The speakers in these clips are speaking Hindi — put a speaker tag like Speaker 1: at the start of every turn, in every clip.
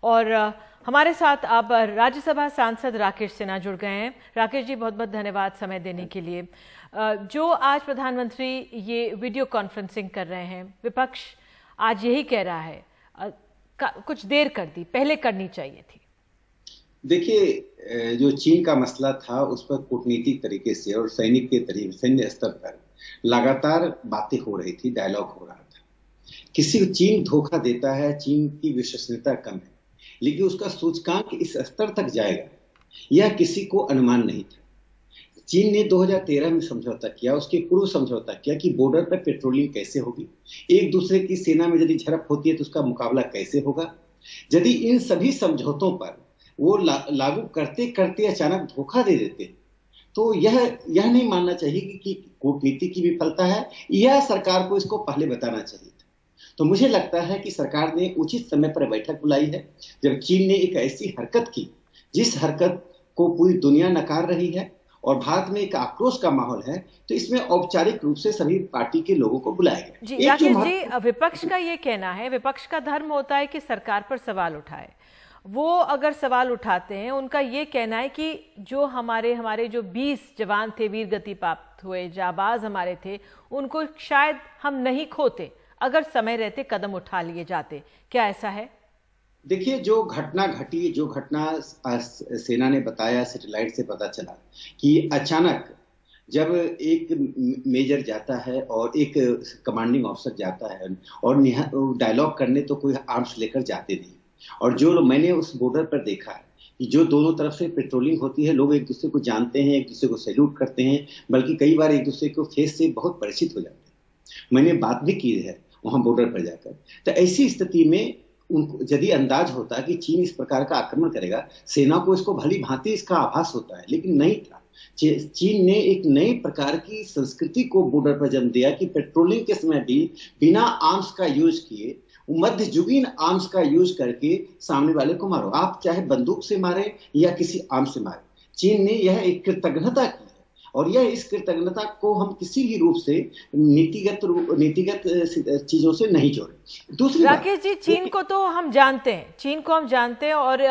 Speaker 1: और हमारे साथ अब राज्यसभा सांसद राकेश सिन्हा जुड़ गए हैं। राकेश जी, बहुत बहुत धन्यवाद समय देने के लिए। जो आज प्रधानमंत्री ये वीडियो कॉन्फ्रेंसिंग कर रहे हैं, विपक्ष आज यही कह रहा है, कुछ देर कर दी, पहले करनी चाहिए थी।
Speaker 2: देखिए, जो चीन का मसला था उस पर कूटनीतिक तरीके से और सैनिक के तरीके, सैन्य स्तर पर लगातार बातें हो रही थी, डायलॉग हो रहा था। किसी को चीन धोखा देता है, चीन की विश्वसनीयता कम है, लेकिन उसका सूचकांक इस स्तर तक जाएगा यह किसी को अनुमान नहीं था। चीन ने 2013 में समझौता किया, उसके पूर्व समझौता किया कि बॉर्डर पर पेट्रोलिंग कैसे होगी, एक दूसरे की सेना में यदि झड़प होती है तो उसका मुकाबला कैसे होगा। यदि इन सभी समझौतों पर वो लागू करते करते अचानक धोखा दे देते तो यह नहीं मानना चाहिए कि कूटनीति की विफलता है, यह सरकार को इसको पहले बताना चाहिए था। तो मुझे लगता है कि सरकार ने उचित समय पर बैठक बुलाई है, जब चीन ने एक ऐसी हरकत की जिस हरकत को पूरी दुनिया नकार रही है और भारत में एक आक्रोश का माहौल है, तो इसमें औपचारिक रूप से सभी पार्टी के लोगों को बुलाया गया।
Speaker 1: जी राकेश जी, विपक्ष का ये कहना है, विपक्ष का धर्म होता है कि सरकार पर सवाल उठाए। वो अगर सवाल उठाते हैं, उनका ये कहना है कि जो हमारे जो 20 जवान थे, वीर गति प्राप्त हुए, जाबाज हमारे थे, उनको शायद हम नहीं खोते अगर समय रहते कदम उठा लिए जाते। क्या ऐसा है?
Speaker 2: देखिए, जो घटना घटी, जो घटना सेना ने बताया, सैटेलाइट से पता चला कि अचानक जब एक मेजर जाता है और एक कमांडिंग ऑफिसर जाता है और डायलॉग करने, तो कोई आर्म्स लेकर जाते नहीं। और जो मैंने उस बॉर्डर पर देखा है कि जो दोनों तरफ से पेट्रोलिंग होती है, लोग एक दूसरे को जानते हैं, एक दूसरे को सैल्यूट करते हैं, बल्कि कई बार एक दूसरे को फेस से बहुत परिचित हो जाते हैं। मैंने बात भी की है वहां बॉर्डर पर जाकर। तो ऐसी स्थिति में उनको यदि अंदाज होता कि चीन इस प्रकार का आक्रमण करेगा, सेना को इसको भली भांति इसका आभास होता है, लेकिन नहीं था। चीन ने एक नई प्रकार की संस्कृति को बॉर्डर पर जन्म दिया कि पेट्रोलिंग के समय भी बिना आर्म्स का यूज किए, मध्ययुगीन आर्म्स का यूज करके सामने वाले को मारो, आप चाहे बंदूक से मारे या किसी आर्म्स से मारे। चीन ने यह एक कृतज्ञता की है और यह इस कृतज्ञता को हम किसी भी रूप से नीतिगत चीजों से नहीं जोड़े। दूसरी
Speaker 1: राकेश जी, चीन को तो हम जानते हैं, चीन को हम जानते हैं और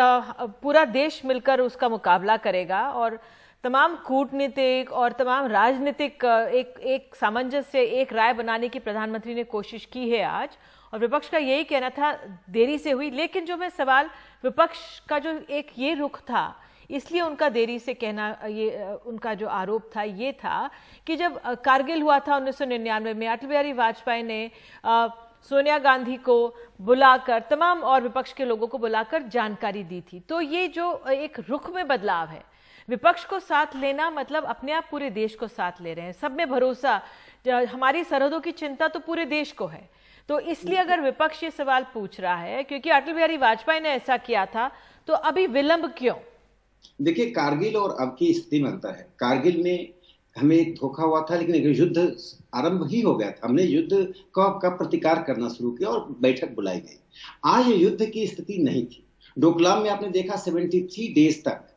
Speaker 1: पूरा देश मिलकर उसका मुकाबला करेगा और तमाम कूटनीतिक और तमाम राजनीतिक एक सामंजस्य, एक राय बनाने की प्रधानमंत्री ने कोशिश की है आज। और विपक्ष का यही कहना था देरी से हुई, लेकिन जो मैं सवाल, विपक्ष का जो एक ये रुख था, इसलिए उनका देरी से कहना, ये उनका जो आरोप था ये था कि जब कारगिल हुआ था 1999 में, अटल बिहारी वाजपेयी ने सोनिया गांधी को बुलाकर, तमाम और विपक्ष के लोगों को बुलाकर जानकारी दी थी। तो ये जो एक रुख में बदलाव है, विपक्ष को साथ लेना मतलब अपने आप पूरे देश को साथ ले रहे हैं, सब में भरोसा, हमारी सरहदों की चिंता तो पूरे देश को है। तो इसलिए अगर विपक्ष ये सवाल पूछ रहा है क्योंकि अटल बिहारी वाजपेयी ने ऐसा किया था, तो अभी विलंब क्यों?
Speaker 2: देखिए, कारगिल और अब की स्थिति में अंतर है। कारगिल में हमें एक धोखा हुआ था, लेकिन युद्ध आरंभ ही हो गया था। हमने युद्ध का प्रतिकार करना शुरू किया और बैठक बुलाई गई। आज युद्ध की स्थिति नहीं थी। डोकलाम में आपने देखा 73 डेज तक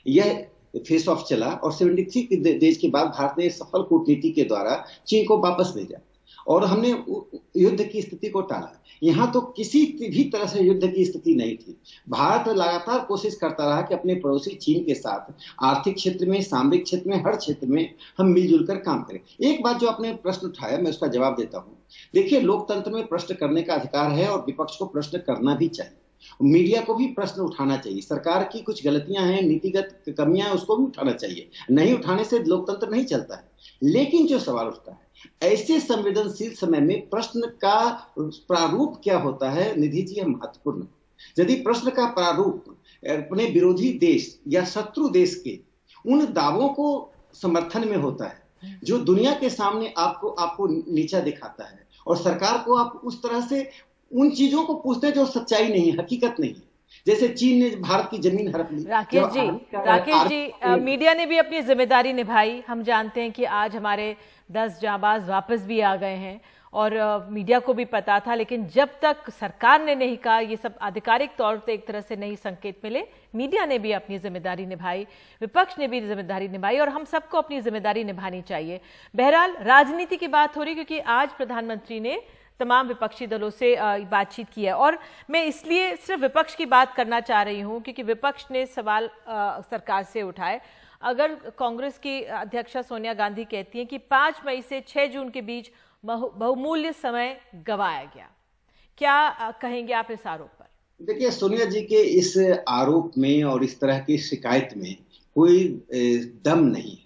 Speaker 2: यह फेस ऑफ चला और 73 डेज के बाद भारत ने सफल कूटनीति के द्वारा चीन को वापस भेजा और हमने युद्ध की स्थिति को टाला। यहां तो किसी भी तरह से युद्ध की स्थिति नहीं थी। भारत लगातार कोशिश करता रहा कि अपने पड़ोसी चीन के साथ आर्थिक क्षेत्र में, सामरिक क्षेत्र में, हर क्षेत्र में हम मिलजुल कर काम करें। एक बात जो आपने प्रश्न उठाया, मैं उसका जवाब देता हूं। देखिए, लोकतंत्र में प्रश्न करने का अधिकार है और विपक्ष को प्रश्न करना भी चाहिए। मीडिया को भी प्रश्न उठाना चाहिए। सरकार की कुछ गलतियां हैं, नीतिगत कमियां हैं, उसको भी उठाना चाहिए। नहीं उठाने से लोकतंत्र नहीं चलता है। लेकिन जो सवाल उठता है, ऐसे संवेदनशील समय में प्रश्न का प्रारूप क्या होता है, निधि जी, यह महत्वपूर्ण। यदि प्रश्न का प्रारूप अपने विरोधी देश या शत्रु देश के उन दावों को समर्थन में होता है जो दुनिया के सामने आपको नीचा दिखाता है, और सरकार को आप उस तरह से उन चीजों को पूछते हैं जो सच्चाई नहीं है, हकीकत नहीं है। जैसे चीन ने भारत की जमीन हड़प ली।
Speaker 1: राकेश जी, मीडिया ने भी अपनी जिम्मेदारी निभाई। हम जानते हैं कि आज हमारे 10 जाबाज वापस भी आ गए हैं और मीडिया को भी पता था, लेकिन जब तक सरकार ने नहीं कहा, ये सब आधिकारिक तौर पर एक तरह से नहीं संकेत मिले, मीडिया ने भी अपनी जिम्मेदारी निभाई, विपक्ष ने भी जिम्मेदारी निभाई और हम सबको अपनी जिम्मेदारी निभानी चाहिए। बहरहाल राजनीति की बात हो रही, क्योंकि आज प्रधानमंत्री ने तमाम विपक्षी दलों से बातचीत की है। और मैं इसलिए सिर्फ विपक्ष की बात करना चाह रही हूं क्योंकि विपक्ष ने सवाल सरकार से उठाए। अगर कांग्रेस की अध्यक्षा सोनिया गांधी कहती हैं कि 5 मई से 6 जून के बीच बहुमूल्य समय गंवाया गया, क्या कहेंगे आप इस आरोप पर?
Speaker 2: देखिए, सोनिया जी के इस आरोप में और इस तरह की शिकायत में कोई दम नहीं है।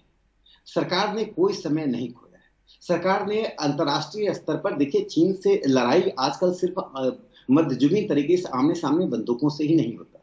Speaker 2: सरकार ने कोई समय नहीं खोया है। सरकार ने अंतर्राष्ट्रीय स्तर पर, देखिए, चीन से लड़ाई आजकल सिर्फ मध्ययुगीन तरीके से आमने सामने बंदूकों से ही नहीं होता।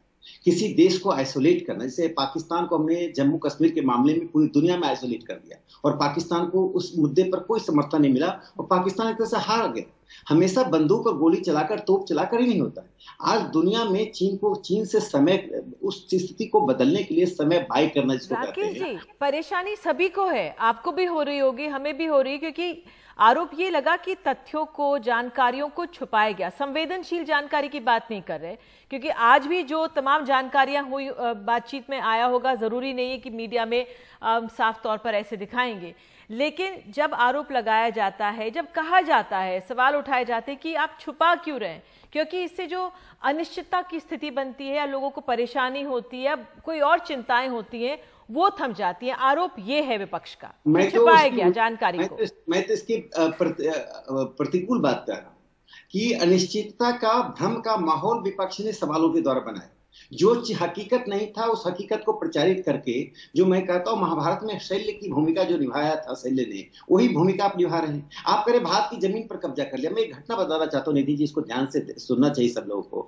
Speaker 2: किसी देश को आइसोलेट करना, जैसे पाकिस्तान को हमने जम्मू कश्मीर के मामले में पूरी दुनिया में आइसोलेट कर दिया और पाकिस्तान को उस मुद्दे पर कोई समर्थन नहीं मिला और पाकिस्तान एक तरह से हार गया। हमेशा बंदूक और गोली चलाकर, तोप चलाकर ही नहीं होता है। आज दुनिया में चीन से समय, उस स्थिति को बदलने के लिए समय बाय करना जिसको कहते हैं।
Speaker 1: राकेश जी, परेशानी सभी को है, आपको भी हो रही होगी, हमें भी हो रही है, क्योंकि आरोप ये लगा कि तथ्यों को, जानकारियों को छुपाया गया। संवेदनशील जानकारी की बात नहीं कर रहे, क्योंकि आज भी जो तमाम जानकारियां हुई बातचीत में आया होगा, जरूरी नहीं है कि मीडिया में साफ तौर पर ऐसे दिखाएंगे। लेकिन जब आरोप लगाया जाता है, जब कहा जाता है, सवाल उठाए जाते हैं कि आप छुपा क्यों रहे हैं, क्योंकि इससे जो अनिश्चितता की स्थिति बनती है या लोगों को परेशानी होती है, कोई और चिंताएं होती हैं, वो थम जाती है। आरोप ये है विपक्ष का, छुपाया गया जानकारी को।
Speaker 2: मैं तो इसकी प्रतिकूल बात कर रहा हूं कि अनिश्चितता का, भ्रम का माहौल विपक्ष ने सवालों के द्वारा बनाया। जो हकीकत नहीं था उस हकीकत को प्रचारित करके, जो मैं कहता हूं महाभारत में शल्य की भूमिका जो निभाया था शल्य ने, वही भूमिका आप निभा रहे हैं। आप करें भारत की जमीन पर कब्जा कर लिया। मैं एक घटना बताना चाहता हूं निधि जी, इसको ध्यान से सुनना चाहिए सब लोगों को,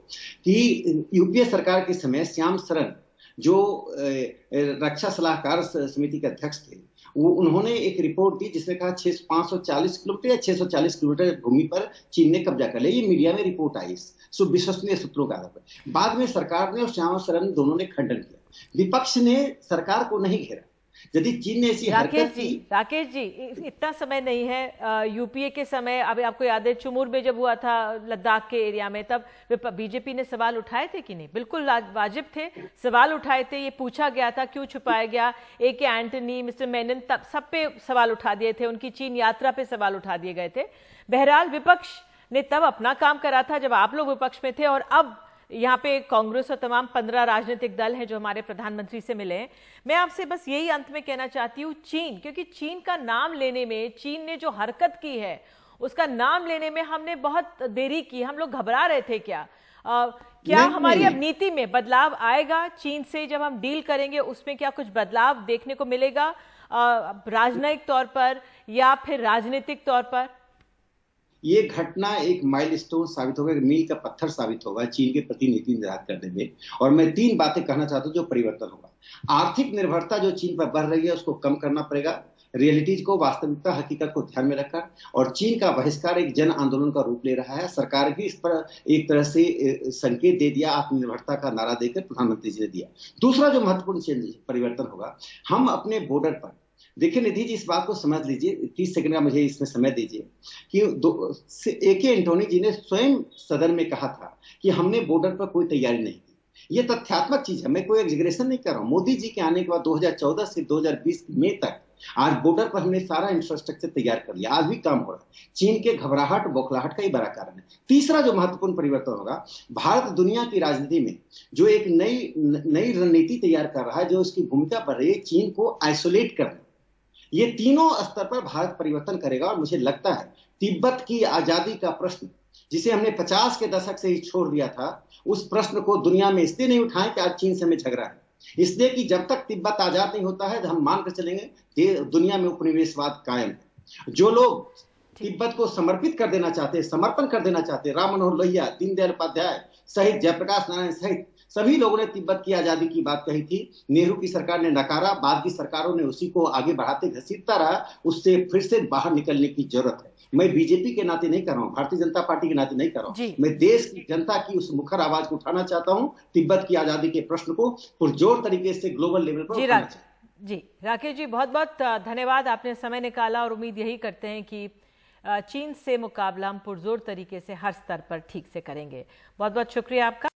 Speaker 2: कि यूपीए सरकार के समय श्याम शरण जो रक्षा सलाहकार समिति के अध्यक्ष थे, वो उन्होंने एक रिपोर्ट दी जिसमें कहा 540 किलोमीटर या 640 किलोमीटर भूमि पर चीन ने कब्जा कर लिया। ये मीडिया में रिपोर्ट आई विश्वसनीय सूत्रों का आधार पर। बाद में सरकार ने और श्याम शरण दोनों ने खंडन किया। विपक्ष ने सरकार को नहीं घेरा। यदि चीन ने ऐसी हरकत की।
Speaker 1: राकेश जी, इतना समय नहीं है। यूपीए के समय, अभी आपको याद है चुमूर में जब हुआ था लद्दाख के एरिया में, तब बीजेपी ने सवाल उठाए थे कि नहीं? बिल्कुल वाजिब थे, सवाल उठाए थे। ये पूछा गया था क्यों छुपाया गया। AK एंटनी, मिस्टर मेनन, तब सब पे सवाल उठा दिए थे। उनकी चीन यात्रा पे सवाल उठा दिए गए थे। बहरहाल विपक्ष ने तब अपना काम करा था जब आप लोग विपक्ष में थे, और अब यहाँ पे कांग्रेस और तमाम 15 राजनीतिक दल हैं जो हमारे प्रधानमंत्री से मिले हैं। मैं आपसे बस यही अंत में कहना चाहती हूँ, चीन, क्योंकि चीन का नाम लेने में, चीन ने जो हरकत की है उसका नाम लेने में हमने बहुत देरी की। हम लोग घबरा रहे थे क्या? क्या हमारी अब नीति में बदलाव आएगा? चीन से जब हम डील करेंगे उसमें क्या कुछ बदलाव देखने को मिलेगा, राजनयिक तौर पर या फिर राजनीतिक तौर पर?
Speaker 2: ये घटना एक माइलस्टोन साबित होगा, एक मील का पत्थर साबित होगा चीन के प्रति नीति निर्धारित करने में। और मैं 3 बातें कहना चाहता हूं जो परिवर्तन होगा। आर्थिक निर्भरता जो चीन पर बढ़ रही है उसको कम करना पड़ेगा, रियलिटीज को, वास्तविकता, हकीकत को ध्यान में रखकर। और चीन का बहिष्कार एक जन आंदोलन का रूप ले रहा है। सरकार भी इस पर एक तरह से संकेत दे दिया, आत्मनिर्भरता का नारा देकर प्रधानमंत्री जी ने दिया। दूसरा जो महत्वपूर्ण परिवर्तन होगा, हम अपने बॉर्डर पर, देखिए निधि जी, इस बात को समझ लीजिए, 30 सेकंड का मुझे इसमें समय दीजिए, कि AK एंटोनी जी ने स्वयं सदन में कहा था कि हमने बॉर्डर पर कोई तैयारी नहीं की। ये तथ्यात्मक चीज है, मैं कोई एग्जेगरेशन नहीं कर रहा हूं। मोदी जी के आने के बाद 2014 से 2020 मई तक आज बॉर्डर पर हमने सारा इंफ्रास्ट्रक्चर तैयार कर लिया। आज भी काम हो रहा है। चीन के घबराहट, बौखलाहट का ही बड़ा कारण है। तीसरा जो महत्वपूर्ण परिवर्तन होगा, भारत दुनिया की राजनीति में जो एक नई रणनीति तैयार कर रहा है, जो उसकी भूमिका बढ़ रही है चीन को आइसोलेट करना। ये तीनों स्तर पर भारत परिवर्तन करेगा। और मुझे लगता है तिब्बत की आजादी का प्रश्न, जिसे हमने 50 के दशक से ही छोड़ दिया था, उस प्रश्न को दुनिया में इसलिए नहीं उठाएं कि आज चीन से हमें झगड़ा है, इसलिए कि जब तक तिब्बत आजाद नहीं होता है हम मानकर चलेंगे कि दुनिया में उपनिवेशवाद कायम है। जो लोग तिब्बत को समर्पित कर देना चाहते हैं, समर्पण कर देना चाहते हैं, राम मनोहर लोहिया, दीनदयाल उपाध्याय सहित, जयप्रकाश नारायण सहित सभी लोगों ने तिब्बत की आजादी की बात कही थी। नेहरू की सरकार ने नकारा, बाद की सरकारों ने उसी को आगे बढ़ाते घसीटता रहा। उससे फिर से बाहर निकलने की जरूरत है। मैं बीजेपी के नाते नहीं कर रहा हूं, भारतीय जनता पार्टी के नाते नहीं कर रहा हूं, मैं देश की जनता की उस मुखर आवाज को उठाना चाहता हूं। तिब्बत की आजादी के प्रश्न को पुरजोर तरीके से ग्लोबल लेवल पर उठाना चाहिए।
Speaker 1: जी राकेश जी, बहुत बहुत धन्यवाद, आपने समय निकाला। और उम्मीद यही करते हैं कि चीन से मुकाबला हम पुरजोर तरीके से हर स्तर पर ठीक से करेंगे। बहुत बहुत शुक्रिया आपका।